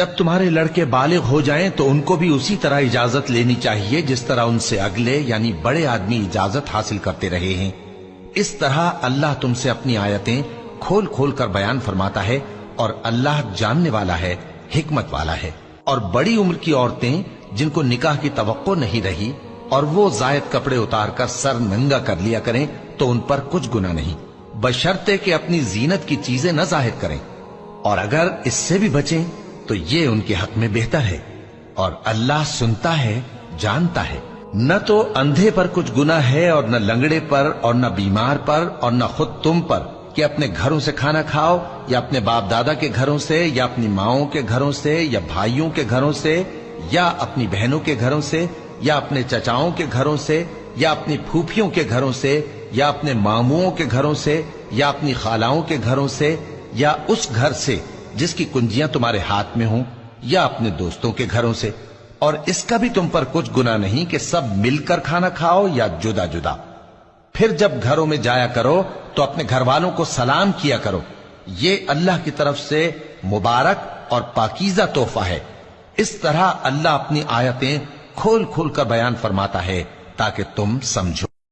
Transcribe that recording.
جب تمہارے لڑکے بالغ ہو جائیں تو ان کو بھی اسی طرح اجازت لینی چاہیے جس طرح ان سے اگلے یعنی بڑے آدمی اجازت حاصل کرتے رہے ہیں۔ اس طرح اللہ تم سے اپنی آیتیں کھول کھول کر بیان فرماتا ہے، اور اللہ جاننے والا ہے، حکمت والا ہے۔ اور بڑی عمر کی عورتیں جن کو نکاح کی توقع نہیں رہی اور وہ زائد کپڑے اتار کر سر ننگا کر لیا کریں تو ان پر کچھ گناہ نہیں، بشرطے کہ اپنی زینت کی چیزیں نہ ظاہر کریں، اور اگر اس سے بھی بچیں تو یہ ان کے حق میں بہتر ہے، اور اللہ سنتا ہے، جانتا ہے۔ نہ تو اندھے پر کچھ گناہ ہے اور نہ لنگڑے پر اور نہ بیمار پر اور نہ خود تم پر کہ اپنے گھروں سے کھانا کھاؤ، یا اپنے باپ دادا کے گھروں سے، یا اپنی ماؤں کے گھروں سے، یا بھائیوں کے گھروں سے، یا اپنی بہنوں کے گھروں سے، یا اپنے چچاؤں کے گھروں سے، یا اپنی پھوپھیوں کے گھروں سے، یا اپنے ماموؤں کے گھروں سے، یا اپنی خالاؤں کے گھروں سے، یا اس گھر سے جس کی کنجیاں تمہارے ہاتھ میں ہوں، یا اپنے دوستوں کے گھروں سے۔ اور اس کا بھی تم پر کچھ گناہ نہیں کہ سب مل کر کھانا کھاؤ یا جدا جدا۔ پھر جب گھروں میں جایا کرو تو اپنے گھر والوں کو سلام کیا کرو، یہ اللہ کی طرف سے مبارک اور پاکیزہ تحفہ ہے۔ اس طرح اللہ اپنی آیتیں کھول کھول کر بیان فرماتا ہے تاکہ تم سمجھو۔